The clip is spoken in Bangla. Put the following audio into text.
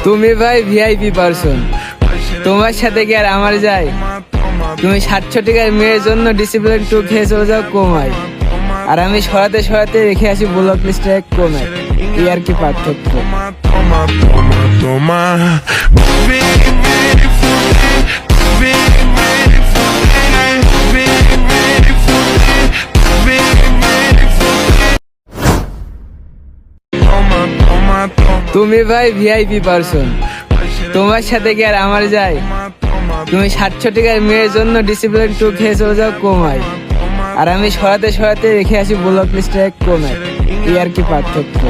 তুমি ভাই ভিআইপি পারসন, তোমার সাথে কি আর আমার যায়? তুমি 700 টাকার মেয়ের জন্য ডিসিপ্লিন টু খেয়ে চলে যাও কমায়, আর আমি সরাতে সরাতে রেখে আসি ব্লক লিস্টে এক কমায়। এই আর কি পার্থক্য? তুমি ভাই ভিআইপি পারসন, তোমার সাথে কি আর আমার যায়? তুমি 700 টাকার মেয়ের জন্য ডিসিপ্লিন টু খেয়ে চলে যাও কমায়, আর আমি সরাতে সরাতে রেখে আসি ব্লক লিস্টে এক কমায়। এই আর কি পার্থক্য?